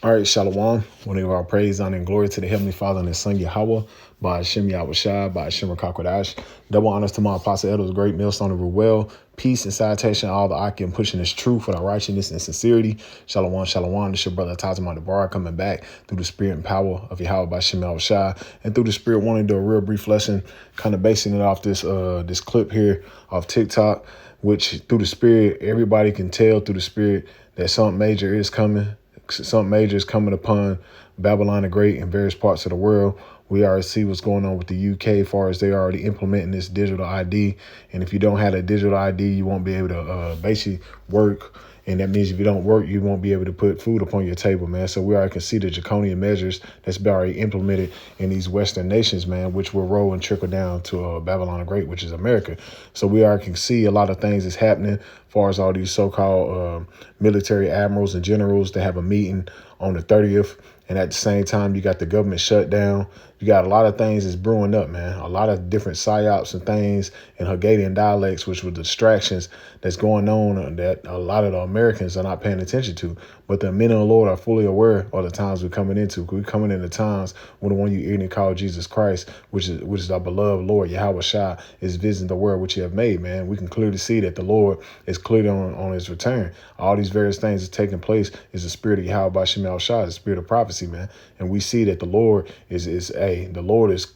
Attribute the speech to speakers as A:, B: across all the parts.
A: All right, Shalom. Want to give our praise, honor, and glory to the Heavenly Father and His Son Yahweh, by Hashem Yahweh Shai, by Hashem Rakakwadash. Double honors to my apostle elders, great millstone of well. Peace and salutation, all the Akim pushing this truth with our righteousness and sincerity. Shalom, shalom. This is your brother Tazima Debar coming back through the spirit and power of Yahweh by Hashem Yahweh Shai, and through the spirit wanting to do a real brief lesson, kind of basing it off this clip here off TikTok, which through the spirit, everybody can tell through the spirit that something major is coming. Something major is coming upon Babylon the Great in various parts of the world. We already see what's going on with the UK as far as they're already implementing this digital ID. And if you don't have a digital ID, you won't be able to basically work. And that means if you don't work, you won't be able to put food upon your table, man. So we already can see the draconian measures that's been already implemented in these Western nations, man, which will roll and trickle down to Babylon the Great, which is America. So we already can see a lot of things that's happening as far as all these so-called military admirals and generals that have a meeting on the 30th. And at the same time, you got the government shut down. You got a lot of things that's brewing up, man. A lot of different psyops and things and Hungarian dialects, which were distractions that's going on that a lot of the Americans are not paying attention to. But the men of the Lord are fully aware of the times we're coming into. We're coming into times when the one you eating call Jesus Christ, which is our beloved Lord, Yahweh Shai, is visiting the world which you have made, man. We can clearly see that the Lord is clearly on his return. All these various things that's taking place is the spirit of Yahweh by Shemal Shai, the spirit of prophecy, man. And we see that the Lord is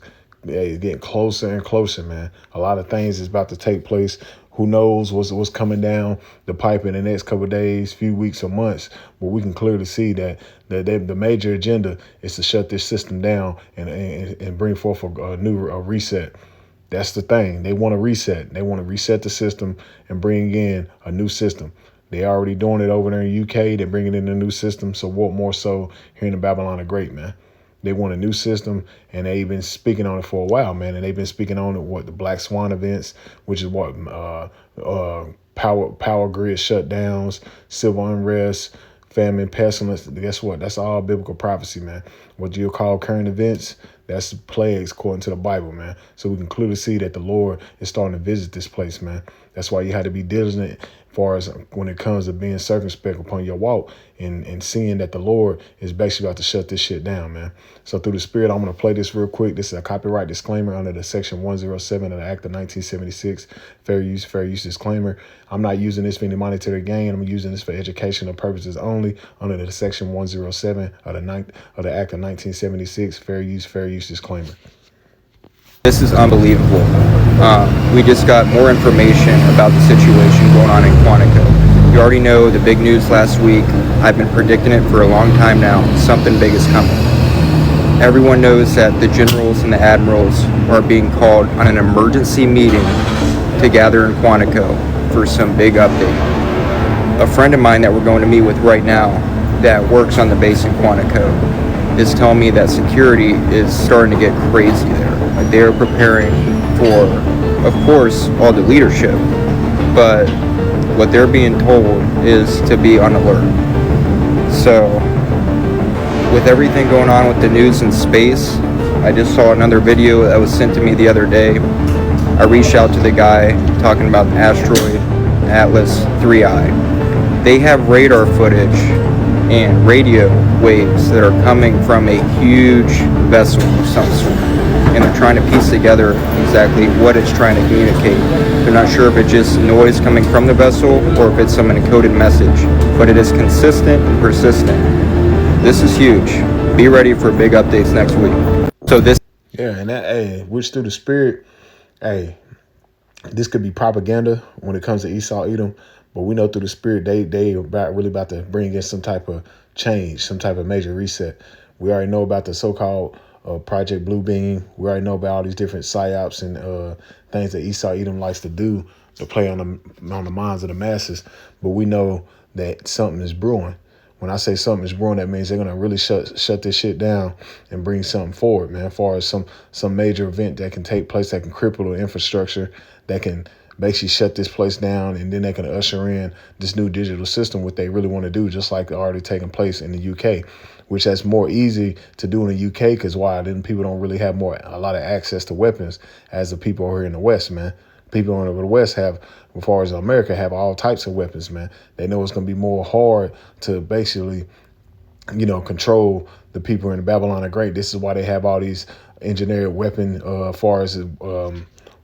A: getting closer and closer, man. A lot of things is about to take place. Who knows what's coming down the pipe in the next couple of days, few weeks or months. But we can clearly see that the major agenda is to shut this system down and bring forth a new reset. That's the thing. They want to reset. They want to reset the system and bring in a new system. They already doing it over there in the UK. They're bringing in a new system. So what more so here in the Babylon the Great, man? They want a new system, and they've been speaking on it for a while, man. And they've been speaking on it, the Black Swan events, which is power grid shutdowns, civil unrest, famine, pestilence. Guess what? That's all biblical prophecy, man. What you call current events, that's plagues according to the Bible, man. So we can clearly see that the Lord is starting to visit this place, man. That's why you had to be diligent as far as when it comes to being circumspect upon your walk and seeing that the Lord is basically about to shut this shit down, man. So through the spirit, I'm going to play this real quick. This is a copyright disclaimer under the section 107 of the Act of 1976, fair use disclaimer. I'm not using this for any monetary gain. I'm using this for educational purposes only under the section 107 of the Act of 1976, fair use disclaimer.
B: This is unbelievable. We just got more information about the situation going on in Quantico. You already know the big news last week. I've been predicting it for a long time now. Something big is coming. Everyone knows that the generals and the admirals are being called on an emergency meeting to gather in Quantico for some big update. A friend of mine that we're going to meet with right now that works on the base in Quantico is telling me that security is starting to get crazy there. They're preparing for, of course, all the leadership, but what they're being told is to be on alert. So, with everything going on with the news in space, I just saw another video that was sent to me the other day. I reached out to the guy talking about the asteroid Atlas 3I. They have radar footage and radio waves that are coming from a huge vessel of some sort. And they're trying to piece together exactly what it's trying to communicate. They're not sure if it's just noise coming from the vessel or if it's some encoded message, but it is consistent and persistent. This is huge. Be ready for big updates next week.
A: Yeah, and that, which through the spirit, this could be propaganda when it comes to Esau, Edom. But we know through the spirit, they really about to bring in some type of change, some type of major reset. We already know about the so-called Project Blue Beam. We already know about all these different psyops and things that Esau Edom likes to do to play on the minds of the masses. But we know that something is brewing. When I say something is brewing, that means they're gonna really shut this shit down and bring something forward, man. As far as some major event that can take place that can cripple the infrastructure, that can basically shut this place down, and then they can usher in this new digital system, what they really want to do, just like already taking place in the UK, which that's more easy to do in the UK because why? Then people don't really have a lot of access to weapons as the people here in the West, man. People in the West have, as far as America, have all types of weapons, man. They know it's going to be more hard to basically control the people in Babylon the Great. This is why they have all these engineered weapon, as far as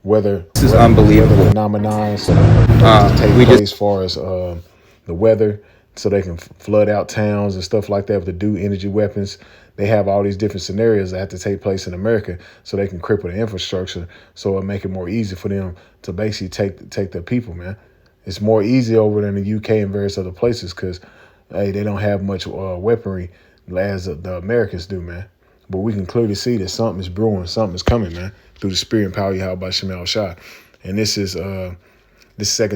A: weather
B: This is
A: weather
B: unbelievable.
A: phenomena, so that just take
B: We just
A: place as far as the weather, so they can flood out towns and stuff like that with the do energy weapons. They have all these different scenarios that have to take place in America, so they can cripple the infrastructure, so it'll make it more easy for them to basically take the people, man. It's more easy over in the UK and various other places because, hey, they don't have much weaponry as the Americans do, man. But we can clearly see that something is brewing, something is coming, man, through the spirit and power of Yahweh Shema Shai. And this is 2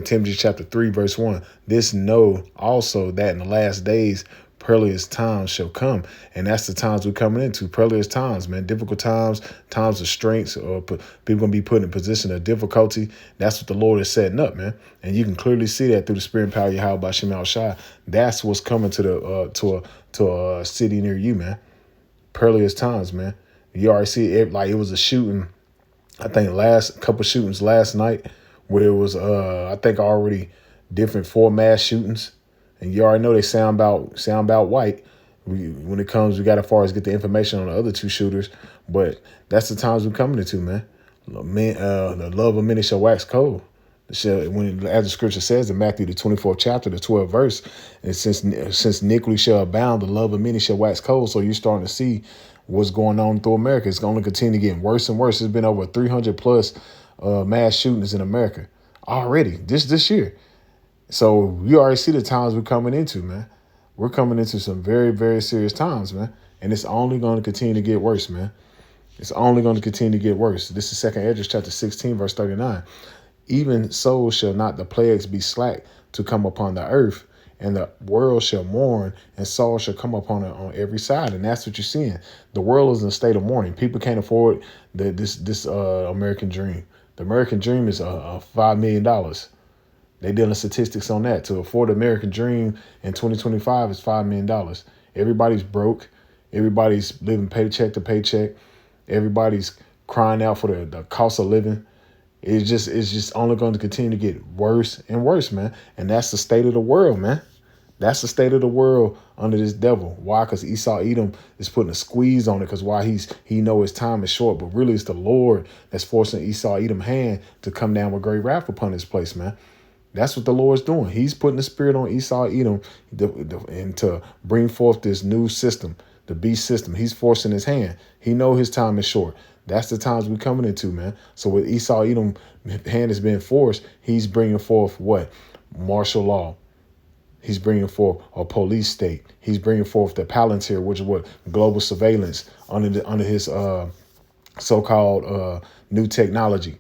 A: Timothy chapter 3, verse 1. This know also that in the last days perilous times shall come. And that's the times we're coming into. Perilous times, man. Difficult times, times of strengths, or people gonna be put in a position of difficulty. That's what the Lord is setting up, man. And you can clearly see that through the spirit and power of Yahweh Shema Shai. That's what's coming to the to a city near you, man. Perilous times, man. You already see it, like it was a shooting. I think last couple shootings last night where it was I think already different four mass shootings, and you already know they sound about white. When it comes, we got as far as get the information on the other two shooters, but that's the times we're coming into, man. The love of many shall wax cold. When, as the scripture says in Matthew the 24th chapter, the 12th verse, and since iniquity shall abound, the love of many shall wax cold. So you're starting to see what's going on through America. It's going to continue getting worse and worse. There's been over 300 plus mass shootings in America already this year. So you already see the times we're coming into, man. We're coming into some very, very serious times, man. And it's only going to continue to get worse, man. It's only going to continue to get worse. This is 2 Esdras chapter 16, verse 39. Even so shall not the plagues be slack to come upon the earth, and the world shall mourn, and sorrow shall come upon it on every side. And that's what you're seeing. The world is in a state of mourning. People can't afford this American dream. The American dream is $5 million. They did statistics on that. To afford the American dream in 2025 is $5 million. Everybody's broke. Everybody's living paycheck to paycheck. Everybody's crying out for the cost of living. It's just only going to continue to get worse and worse, man. And that's the state of the world, man. That's the state of the world under this devil. Why? Because Esau Edom is putting a squeeze on it. Because why? He know his time is short. But really, it's the Lord that's forcing Esau Edom's hand to come down with great wrath upon this place, man. That's what the Lord's doing. He's putting the spirit on Esau Edom and to bring forth this new system, the beast system. He's forcing his hand. He know his time is short. That's the times we're coming into, man. So with Esau Edom hand is being forced, he's bringing forth what? Martial law. He's bringing forth a police state. He's bringing forth the Palantir, which is what? Global surveillance under his so-called new technology,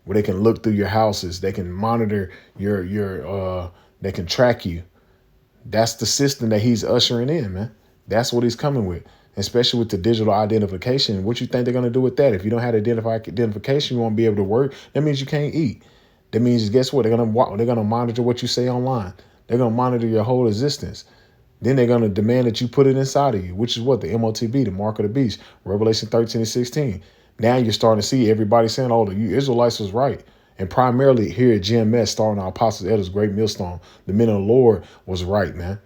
A: where they can look through your houses. They can monitor they can track you. That's the system that he's ushering in, man. That's what he's coming with. Especially with the digital identification. What you think they're going to do with that? If you don't have identification, you won't be able to work. That means you can't eat. That means, guess what? They're going to monitor what you say online. They're going to monitor your whole existence. Then they're going to demand that you put it inside of you, which is what? The MOTB, the mark of the beast, Revelation 13 and 16. Now you're starting to see everybody saying, oh, you Israelites was right. And primarily here at GMS, starting our apostles, elders, great millstone, the men of the Lord was right, man.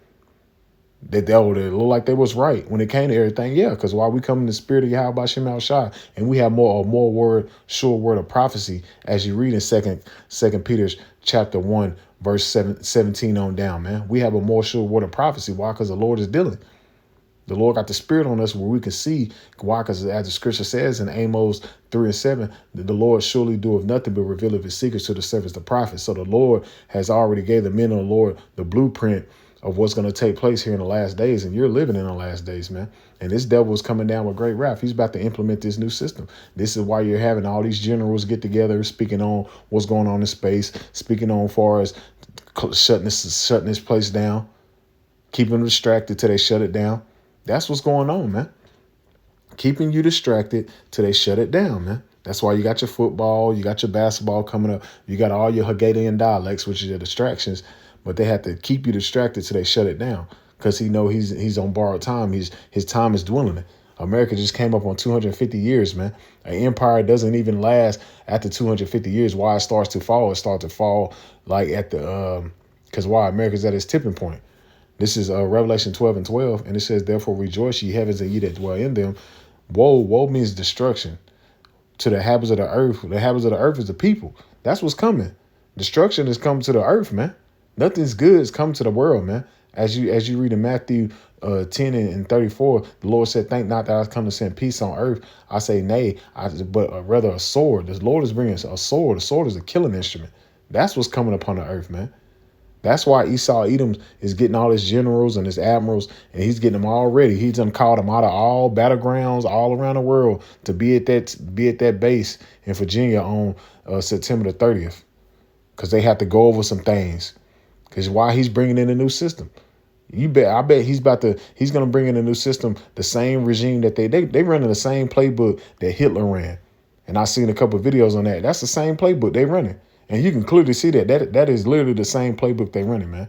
A: They look like they was right when it came to everything. Yeah, because while we come in the spirit of Yahweh Shema Shai, and we have more sure word of prophecy, as you read in second Peter's chapter 1, verse 17 on down, man. We have a more sure word of prophecy. Why? Because the Lord is dealing. The Lord got the spirit on us where we can see. Why? Because as the scripture says in Amos 3 and 7, the Lord surely doeth nothing but revealeth his secrets to the servants, the prophets. So the Lord has already gave the men of the Lord the blueprint of what's going to take place here in the last days. And you're living in the last days, man. And this devil is coming down with great wrath. He's about to implement this new system. This is why you're having all these generals get together, speaking on what's going on in space, speaking on far as shutting this place down, keeping them distracted till they shut it down. That's what's going on, man. Keeping you distracted till they shut it down, man. That's why you got your football, you got your basketball coming up, you got all your Haggadah dialects, which are your distractions. But they have to keep you distracted till they shut it down, because he know he's on borrowed time. His time is dwindling. America just came up on 250 years, man. An empire doesn't even last after 250 years. Why it starts to fall? It starts to fall like at the because why? America's at its tipping point. This is Revelation 12:12, and it says, "Therefore rejoice, ye heavens, and ye that dwell in them." Woe means destruction to the habits of the earth. The habits of the earth is the people. That's what's coming. Destruction is coming to the earth, man. Nothing's good is coming to the world, man. As you read in Matthew 10 and 34, the Lord said, "Think not that I come to send peace on earth. I say nay, but rather a sword." The Lord is bringing a sword. A sword is a killing instrument. That's what's coming upon the earth, man. That's why Esau Edom is getting all his generals and his admirals, and he's getting them all ready. He's done called them out of all battlegrounds all around the world to be at that base in Virginia on September the 30th, because they have to go over some things. Because why he's bringing in a new system. I bet he's gonna bring in a new system, the same regime that they running the same playbook that Hitler ran. And I've seen a couple of videos on that. That's the same playbook they running. And you can clearly see that is literally the same playbook they running, man.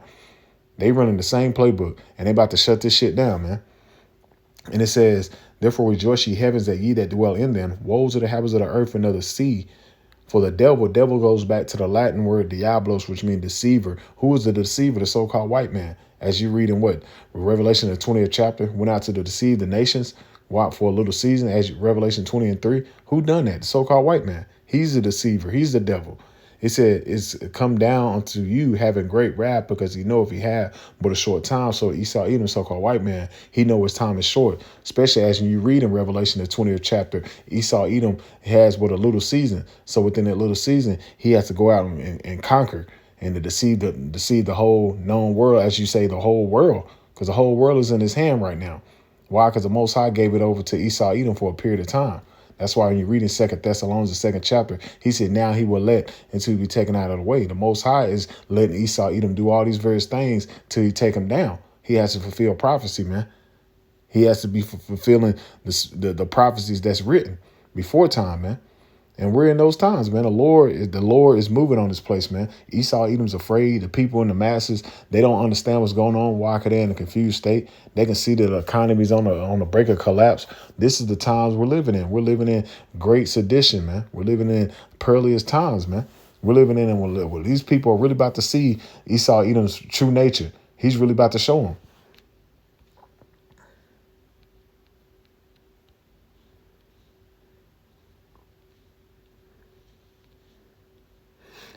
A: They running the same playbook, and they about to shut this shit down, man. And it says, "Therefore rejoice, ye heavens, that ye that dwell in them. Woe to the habits of the earth and of the sea. For the devil goes back to the Latin word diablos, which means deceiver. Who is the deceiver? The so-called white man. As you read in Revelation, the 20th chapter, went out to deceive the nations, walked for a little season, as Revelation 20:3. Who done that? The so-called white man. He's the deceiver. He's the devil. It said, "It's come down unto you having great wrath, because he know if he had but a short time." So Esau, Edom, so-called white man, he know his time is short. Especially as you read in Revelation, the 20th chapter, Esau, Edom has but a little season. So within that little season, he has to go out and conquer and to deceive the whole known world, as you say, the whole world, because the whole world is in his hand right now. Why? Because the Most High gave it over to Esau, Edom for a period of time. That's why when you read in 2 Thessalonians, the 2nd chapter, he said, "Now he will let until he be taken out of the way." The Most High is letting Esau, Edom do all these various things till he take him down. He has to fulfill prophecy, man. He has to be fulfilling the prophecies that's written before time, man. And we're in those times, man. The Lord is moving on this place, man. Esau, Edom's afraid. The people in the masses, they don't understand what's going on. Why? Because they're in a confused state. They can see that the economy's on the brink of collapse. This is the times we're living in. We're living in great sedition, man. We're living in perilous times, man. We're living in, and these people are really about to see Esau, Edom's true nature. He's really about to show them.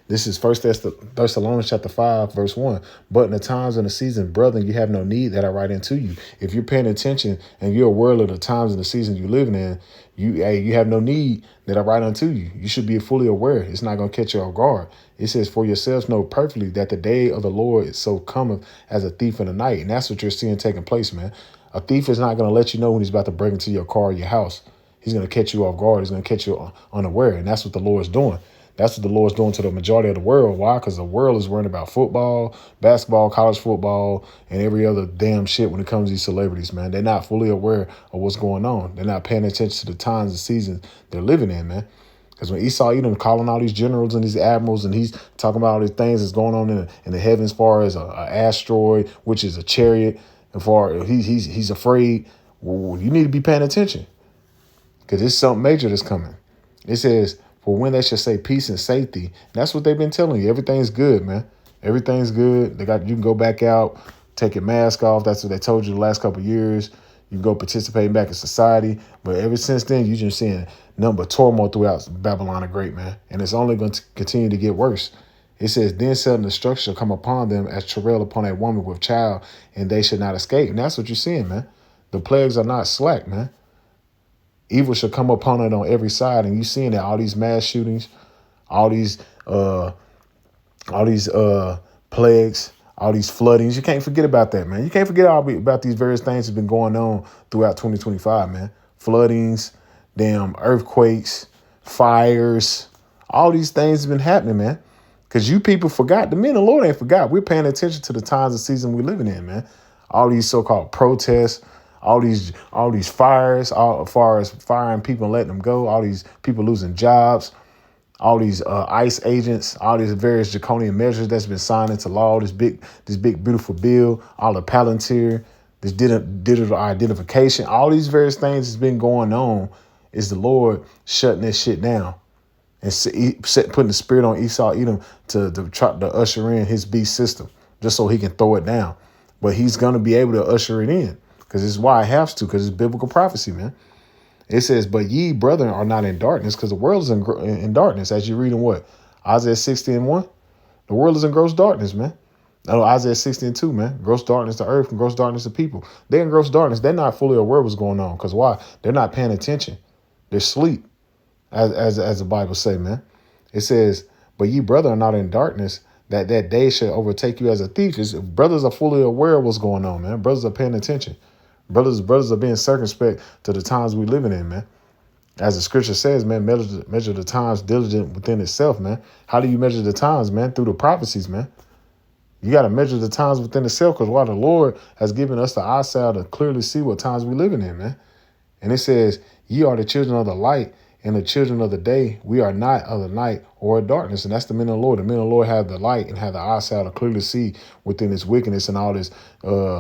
A: This is First Thessalonians chapter 5, verse 1. "But in the times and the season, brethren, you have no need that I write into you." If you're paying attention and you're aware of the times and the seasons you're living in, you have no need that I write unto you. You should be fully aware. It's not going to catch you off guard. It says, "For yourselves know perfectly that the day of the Lord is so cometh as a thief in the night." And that's what you're seeing taking place, man. A thief is not going to let you know when he's about to break into your car or your house. He's going to catch you off guard. He's going to catch you unaware. And that's what the Lord's doing. That's what the Lord's doing to the majority of the world. Why? Because the world is worrying about football, basketball, college football, and every other damn shit when it comes to these celebrities, man. They're not fully aware of what's going on. They're not paying attention to the times and seasons they're living in, man. Because when Esau Edom calling all these generals and these admirals, and he's talking about all these things that's going on in the heavens, as far as an asteroid, which is a chariot, and he's afraid. Well, you need to be paying attention, because there's something major that's coming. It says, "For when they shall say peace and safety," that's what they've been telling you. Everything's good, man. Everything's good. You can go back out, take your mask off. That's what they told you the last couple of years. You can go participate back in society. But ever since then, you're just seeing nothing but turmoil throughout Babylon the Great, man. And it's only going to continue to get worse. It says, "Then sudden destruction shall come upon them as travail upon a woman with child, and they shall not escape." And that's what you're seeing, man. The plagues are not slack, man. Evil shall come upon it on every side, and you seeing that all these mass shootings, all these plagues, all these floodings. You can't forget about that, man. You can't forget about these various things that's been going on throughout 2025, man. Floodings, damn earthquakes, fires, all these things have been happening, man. Because you people forgot. The men of the Lord ain't forgot. We're paying attention to the times and season we're living in, man. All these so-called protests, all these fires, all as far as firing people and letting them go, all these people losing jobs, all these ICE agents, all these various draconian measures that's been signed into law, this big beautiful bill, all the Palantir, this digital identification, all these various things that's been going on, is the Lord shutting this shit down and putting the spirit on Esau Edom to try to usher in his beast system, just so he can throw it down. But he's going to be able to usher it in because this is why it has to, because it's biblical prophecy, man. It says, but ye, brethren, are not in darkness, because the world is in darkness, as you read in what? Isaiah 60:1. The world is in gross darkness, man. No, Isaiah 60:2, man. Gross darkness to earth and gross darkness to people. They're in gross darkness. They're not fully aware of what's going on. Because why? They're not paying attention. They're asleep, as the Bible say, man. It says, but ye, brother, are not in darkness, that day shall overtake you as a thief. Brothers are fully aware of what's going on, man. Brothers are paying attention. Brothers are being circumspect to the times we living in, man. As the scripture says, man, measure the times diligent within itself, man. How do you measure the times, man? Through the prophecies, man. You got to measure the times within itself, because while the Lord has given us the eyesight to clearly see what times we living in, man. And it says, ye are the children of the light and the children of the day. We are not of the night or of darkness. And that's the men of the Lord. The men of the Lord have the light and have the eyesight to clearly see within this wickedness and all this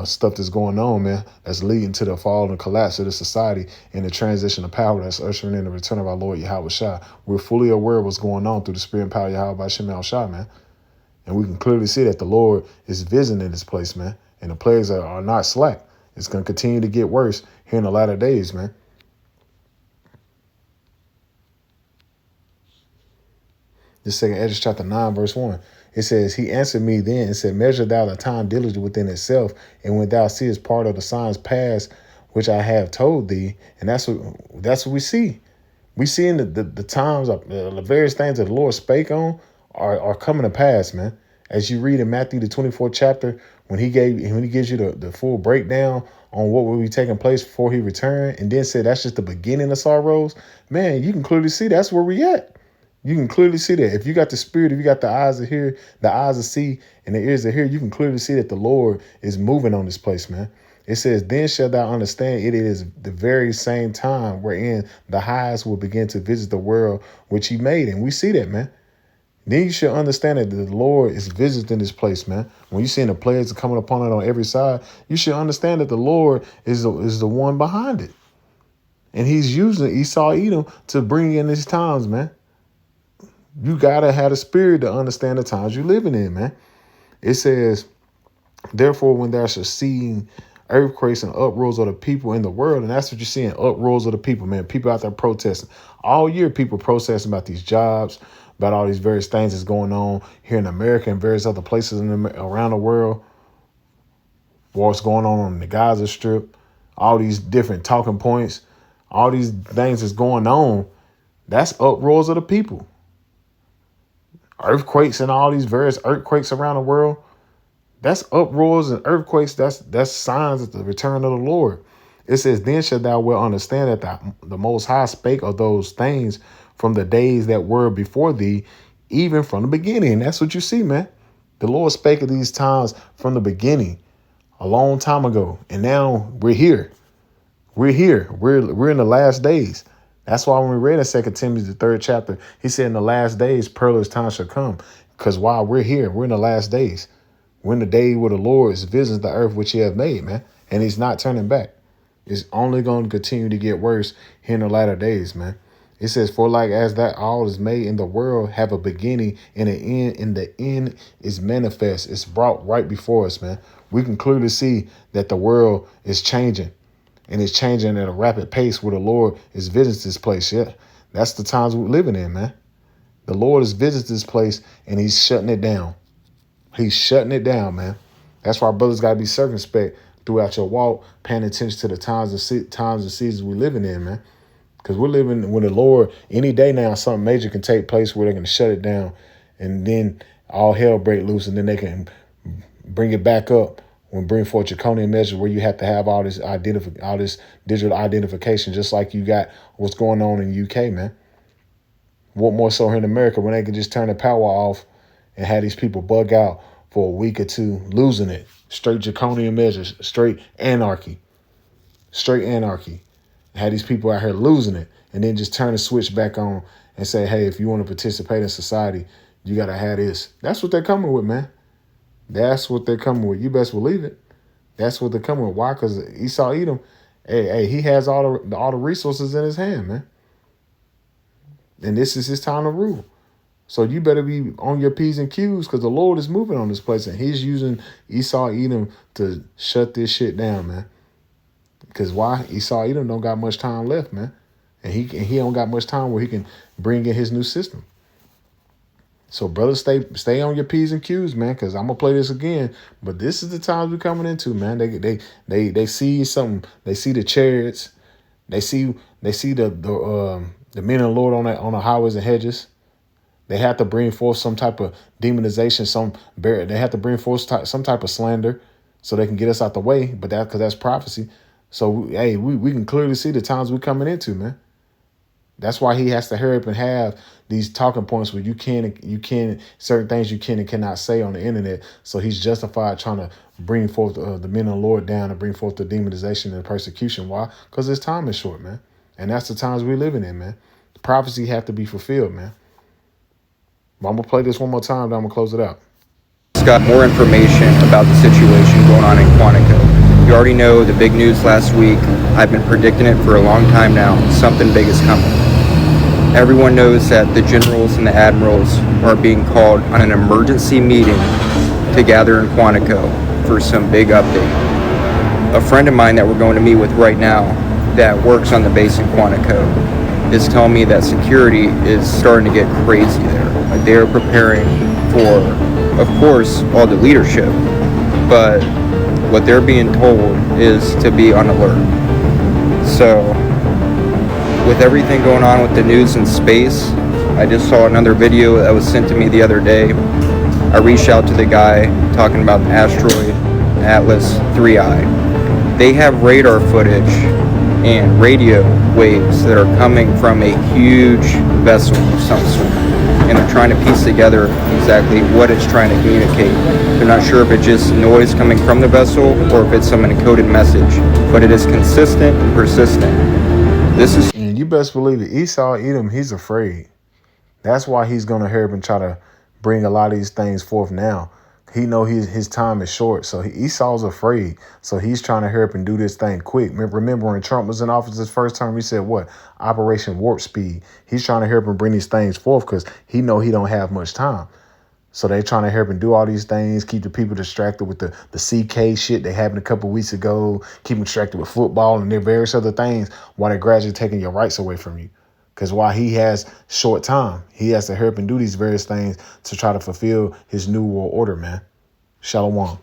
A: stuff that's going on, man, that's leading to the fall and collapse of the society and the transition of power that's ushering in the return of our Lord Yahweh Shai. We're fully aware of what's going on through the spirit and power of Yahweh Shai Shai, man. And we can clearly see that the Lord is visiting this place, man. And the plagues are not slack. It's going to continue to get worse here in the latter days, man. This second Esdras chapter 9, verse 1. It says, he answered me then and said, measure thou the time diligently within itself, and when thou seest part of the signs past, which I have told thee. And that's what we see. We see in the times of the various things that the Lord spake on are coming to pass, man. As you read in Matthew the 24th chapter, when he gives you the full breakdown on what will be taking place before he returned, and then said that's just the beginning of sorrows, man, you can clearly see that's where we at. You can clearly see that. If you got the spirit, if you got the eyes to hear, the eyes to see, and the ears to hear, you can clearly see that the Lord is moving on this place, man. It says, then shalt thou understand it is the very same time wherein the highest will begin to visit the world which he made. And we see that, man. Then you should understand that the Lord is visiting this place, man. When you see the plagues coming upon it on every side, you should understand that the Lord is the one behind it. And he's using Esau Edom to bring in these times, man. You got to have the spirit to understand the times you're living in, man. It says, therefore, when there shall see earthquakes and uproars of the people in the world, and that's what you're seeing, uproars of the people, man. People out there protesting. All year, people protesting about these jobs, about all these various things that's going on here in America and various other places around the world. What's going on the Gaza Strip, all these different talking points, all these things that's going on. That's uproars of the people. Earthquakes and all these various earthquakes around the world. That's uproars and earthquakes. That's signs of the return of the Lord. It says, then shalt thou well understand that the Most High spake of those things from the days that were before thee, even from the beginning. That's what you see, man. The Lord spake of these times from the beginning, a long time ago. And now we're here. We're here. We're in the last days. That's why when we read in 2 Timothy, the 3rd chapter, he said in the last days, perilous times shall come. Because while we're here, we're in the last days. We're in the day where the Lord is visiting the earth which he have made, man. And he's not turning back. It's only going to continue to get worse here in the latter days, man. It says, for like as that all is made in the world have a beginning and an end, and the end is manifest. It's brought right before us, man. We can clearly see that the world is changing. And it's changing at a rapid pace where the Lord is visiting this place. Yeah, that's the times we're living in, man. The Lord is visiting this place and he's shutting it down. He's shutting it down, man. That's why brothers got to be circumspect throughout your walk, paying attention to the times and seasons we're living in, man. Because we're living with the Lord. Any day now, something major can take place where they're going to shut it down. And then all hell break loose, and then they can bring it back up. When bring forth draconian measures where you have to have all this digital identification, just like you got what's going on in the UK, man. What more so here in America when they can just turn the power off and have these people bug out for a week or two, losing it. Straight draconian measures, straight anarchy. Have these people out here losing it, and then just turn the switch back on and say, hey, if you want to participate in society, you got to have this. That's what they're coming with, man. That's what they're coming with. You best believe it. That's what they're coming with. Why? Because Esau Edom, he has all the resources in his hand, man. And this is his time to rule. So you better be on your P's and Q's because the Lord is moving on this place and he's using Esau Edom to shut this shit down, man. Because why? Esau Edom don't got much time left, man. And he don't got much time where he can bring in his new system. So, brothers, stay on your P's and Q's, man, because I'm gonna play this again. But this is the times we're coming into, man. They see something. They see the chariots. They see the men of the Lord on the highways and hedges. They have to bring forth some type of demonization. They have to bring forth some type of slander, so they can get us out the way. But because that's prophecy. So we can clearly see the times we're coming into, man. That's why he has to hurry up and have these talking points where you can certain things you can and cannot say on the internet. So he's justified trying to bring forth the men of the Lord down and bring forth the demonization and persecution. Why? Because his time is short, man. And that's the times we're living in, man. The prophecy have to be fulfilled, man. But I'm going to play this one more time, then I'm going to close it out.
B: Just got more information about the situation going on in Quantico. You already know the big news last week. I've been predicting it for a long time now. Something big is coming. Everyone knows that the generals and the admirals are being called on an emergency meeting to gather in Quantico for some big update. A friend of mine that we're going to meet with right now that works on the base in Quantico is telling me that security is starting to get crazy there. Like they're preparing for, of course, all the leadership, but what they're being told is to be on alert. So, with everything going on with the news in space, I just saw another video that was sent to me the other day. I reached out to the guy talking about the asteroid Atlas 3I. They have radar footage and radio waves that are coming from a huge vessel of some sort. And they're trying to piece together exactly what it's trying to communicate. They're not sure if it's just noise coming from the vessel or if it's some encoded message, but it is consistent and persistent.
A: And you best believe it, Esau Edom, he's afraid. That's why he's going to hurry up and try to bring a lot of these things forth now. He know his time is short, so Esau's afraid. So he's trying to hurry up and do this thing quick. Remember when Trump was in office his first term, he said, what? Operation Warp Speed. He's trying to hurry up and bring these things forth because he know he don't have much time. So they trying to hurry up and do all these things, keep the people distracted with the CK shit that happened a couple weeks ago, keep them distracted with football and their various other things while they're gradually taking your rights away from you. Because while he has short time, he has to hurry up and do these various things to try to fulfill his new world order, man. Shalom.